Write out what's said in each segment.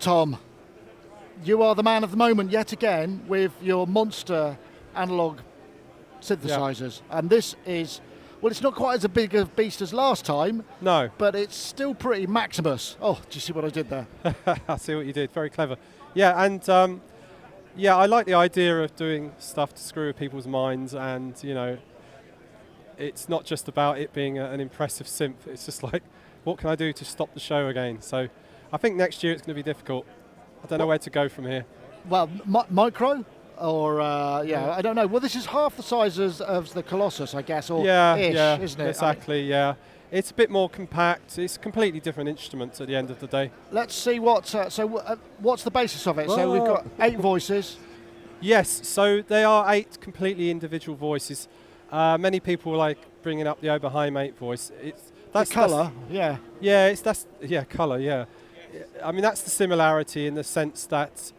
Tom, you are the man of the moment yet again with your monster analog synthesizers. And this is, well, it's not quite as a big a beast as last time. No. But it's still pretty Maximus. Oh, do you see what I did there? I see what you did. Very clever. Yeah, and yeah, I like the idea of doing stuff to screw with people's minds, and you know, it's not just about it being an impressive synth. It's just like, what can I do to stop the show again? So I think next year it's going to be difficult. I don't know where to go from here. Well, micro? Or, I don't know. Well, this is half the size of the Colossus, I guess, or ish, isn't it? Exactly, yeah. It's a bit more compact. It's a completely different instrument at the end of the day. Let's see what's the basis of it. So we've got 8 voices. Yes, so they are 8 completely individual voices. Many people like bringing up the Oberheim 8 voice. That's colour, yeah. Yeah, colour, yeah. I mean, that's the similarity in the sense that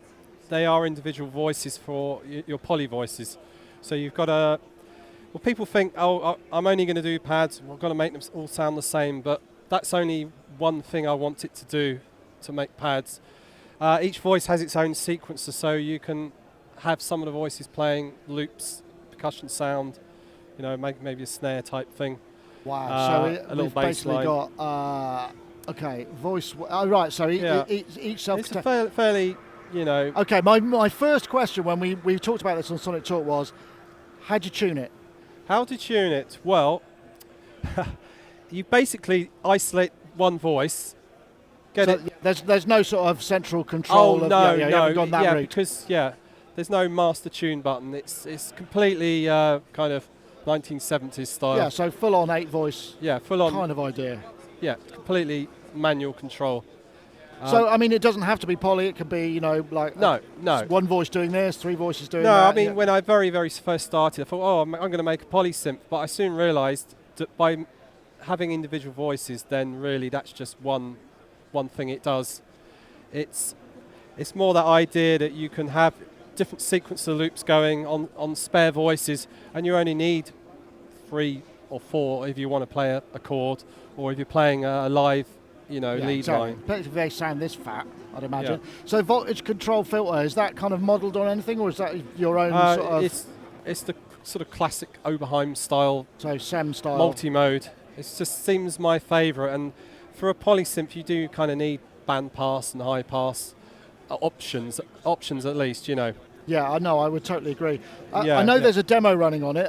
they are individual voices for your poly voices. So you've got well, people think, oh, I'm only going to do pads, I've got to make them all sound the same, but that's only one thing I want it to do, to make pads. Each voice has its own sequencer, so you can have some of the voices playing loops, percussion sound, you know, maybe a snare type thing. Wow, so we've basically got, voice, right, so each self... It's a fairly, you know... Okay, my first question when we talked about this on Sonic Talk was, how'd you tune it? How to tune it? Well, you basically isolate one voice. There's no sort of central control. Oh, no, you haven't gone that route. Because there's no master tune button. It's completely kind of 1970s style. Yeah, so full on 8 voice. Yeah, full on kind of idea. Yeah, completely manual control. So I mean, it doesn't have to be poly. It could be, you know, like no, one voice doing this, 3 voices doing that. No, I mean, when I very first started, I thought, oh, I'm going to make a poly synth, but I soon realised that by having individual voices, then really that's just one thing it does. It's more that idea that you can have different sequencer loops going on spare voices, and you only need 3 or 4 if you want to play a chord, or if you're playing a live, you know, lead line. If they sound this fat, I'd imagine. Yeah. So voltage control filter, is that kind of modelled on anything, or is that your own sort of... It's the sort of classic Oberheim style, so SEM style, multi-mode. It just seems my favourite, and for a poly synth you do kind of need band pass and high pass options at least, you know. Yeah, I know, I would totally agree. I know there's a demo running on it.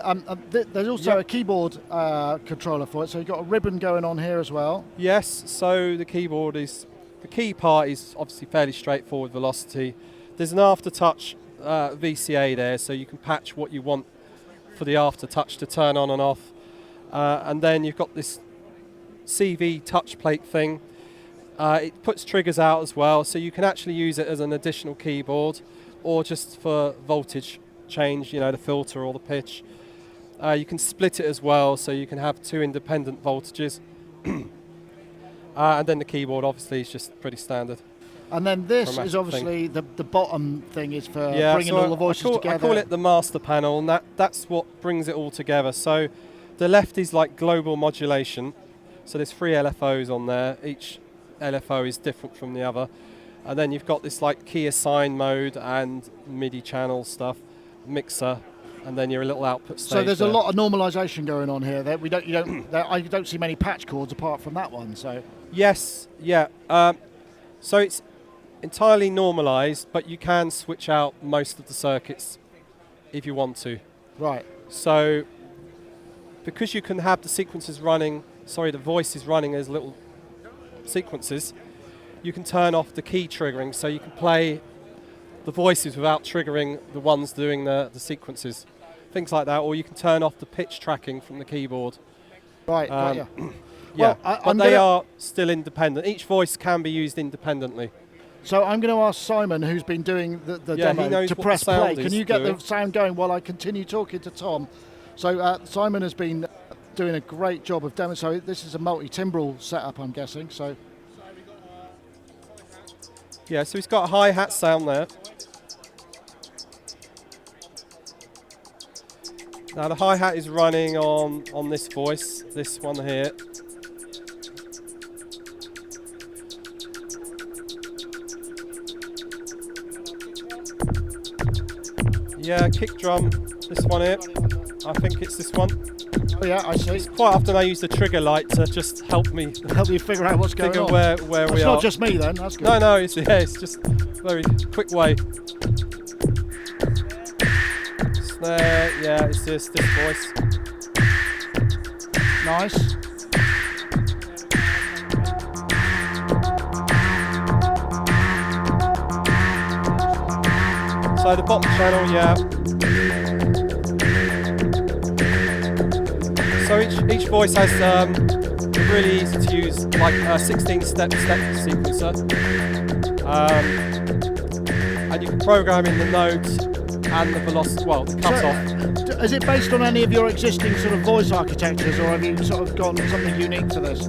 There's also a keyboard controller for it, so you've got a ribbon going on here as well. Yes, so the key part is obviously fairly straightforward velocity. There's an aftertouch VCA there, so you can patch what you want for the aftertouch to turn on and off. And then you've got this CV touchplate thing. It puts triggers out as well, so you can actually use it as an additional keyboard, or just for voltage change, you know, the filter or the pitch. You can split it as well, so you can have 2 independent voltages. And then the keyboard obviously is just pretty standard. And then this is obviously the bottom thing is for bringing all the voices together. I call it the master panel, and that's what brings it all together. So the left is like global modulation. So there's 3 LFOs on there. Each LFO is different from the other. And then you've got this like key assign mode and MIDI channel stuff, mixer, and then your little output stage. So there's a lot of normalization going on here. That I don't see many patch chords apart from that one. So yes, yeah. So it's entirely normalized, but you can switch out most of the circuits if you want to. Right. So because you can have the sequences running, the voices running as little sequences, you can turn off the key triggering, so you can play the voices without triggering the ones doing the sequences, things like that, or you can turn off the pitch tracking from the keyboard. Right, yeah, but they are still independent. Each voice can be used independently. So I'm going to ask Simon, who's been doing the demo, to press play. Can you get the sound going while I continue talking to Tom? So Simon has been doing a great job of demo. So this is a multi-timbral setup, I'm guessing. So yeah, so he's got a hi-hat sound there. Now the hi-hat is running on this voice, this one here. Yeah, kick drum, this one here. I think it's this one. Oh yeah, I see. Quite often I use the trigger light to just help me. Help you figure out what's going on. Where we are. It's not just me then, that's good. No, it's just a very quick way. Snare, yeah, it's this voice. Nice. So the bottom channel, yeah. So each voice has a really easy to use, like a 16-step sequencer, and you can program in the notes and the velocity, well, the cut-off. So, is it based on any of your existing sort of voice architectures, or have you sort of gone something unique for this?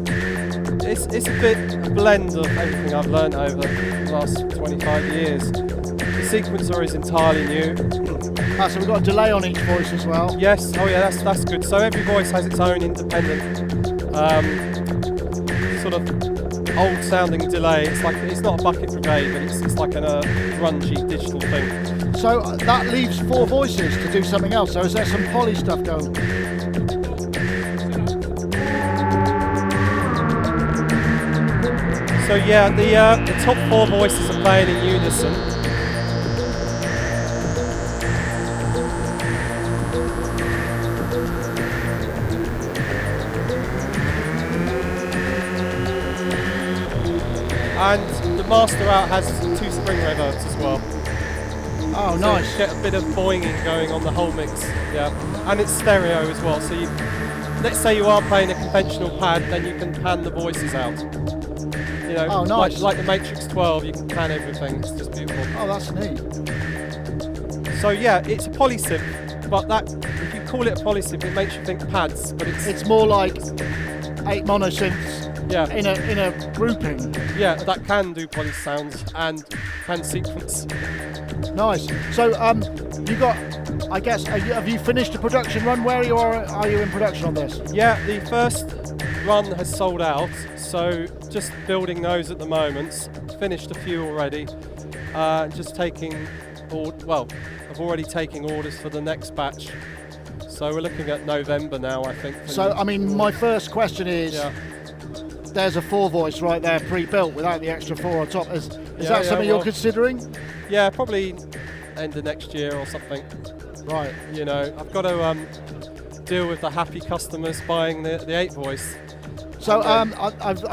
It's a blend of everything I've learned over the last 25 years. The sequencer is entirely new. So we've got a delay on each voice as well. Yes, oh yeah, that's good. So every voice has its own independent sort of old sounding delay. It's not a bucket brigade, but it's like a grungy digital thing. So that leaves 4 voices to do something else. So is there some poly stuff going? So yeah, the top 4 voices are playing in unison. And the master out has 2 spring reverbs as well. Oh, so nice. You get a bit of boinging going on the whole mix, yeah. And it's stereo as well, so let's say you are playing a conventional pad, then you can pan the voices out. You know, oh, nice. like the Matrix 12, you can pan everything, it's just beautiful. Oh, that's neat. So yeah, it's a polysynth, but if you call it a polysynth, it makes you think pads, but it's more like 8 monosynths. Yeah. In a grouping. Yeah, that can do poly sounds and can sequence. Nice. So you got, I guess, have you finished the production run? Where are you in production on this? Yeah, the first run has sold out, so just building those at the moment. Finished a few already. Just taking, I've already taken orders for the next batch. So we're looking at November now, I think. So I mean, my first question is. Yeah. There's a 4 voice right there pre-built without the extra 4 on top. Is that something you're considering? Yeah, probably end of next year or something. Right. You know, I've got to deal with the happy customers buying the 8 voice. So I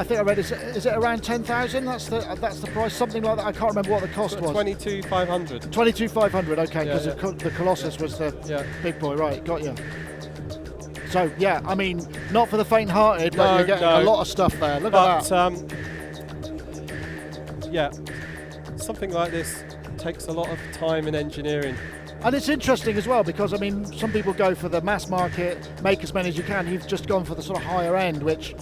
think I read, is it around 10,000? That's the price, something like that. I can't remember what the cost was. 22,500. 22,500. Okay, because the Colossus was the big boy. Right, got you. So yeah, I mean, not for the faint-hearted, but you're getting a lot of stuff there. Look at that. Yeah, something like this takes a lot of time and engineering. And it's interesting as well because I mean, some people go for the mass market, make as many as you can. You've just gone for the sort of higher end, which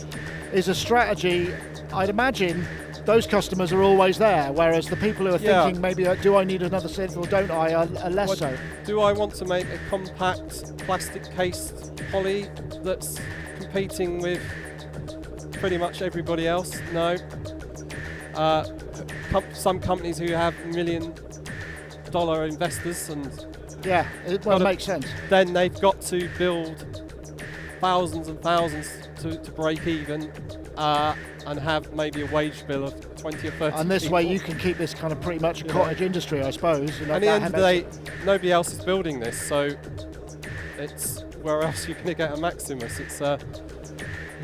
is a strategy. I'd imagine those customers are always there, whereas the people who are thinking maybe, do I need another synth or don't I, are less so. Do I want to make a compact plastic-cased poly that's competing with pretty much everybody else? No. Some companies who have $1 million investors and it makes sense. Then they've got to build thousands and thousands to break even and have maybe a wage bill of 20 or 30 And this people. way you can keep this kind of pretty much a cottage industry, I suppose. And at the end of the day, nobody else is building this, so it's where else you're going to get a Maximus. It's,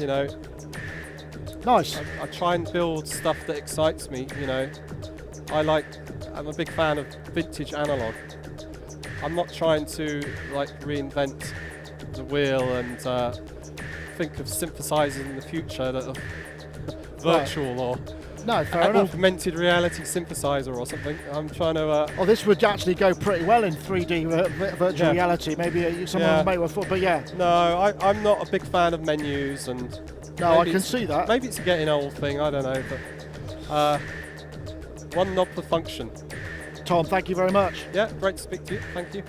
you know... Nice. I try and build stuff that excites me, you know. I'm a big fan of vintage analog. I'm not trying to like reinvent the wheel and think of synthesizers in the future that are virtual or augmented reality synthesizer or something. I'm trying to... this would actually go pretty well in 3D virtual reality. Maybe someone may well thought, but yeah. No, I'm not a big fan of menus and... No, I can see that. Maybe it's a getting old thing, I don't know, but one knob per function. Tom, thank you very much. Yeah, great to speak to you, thank you.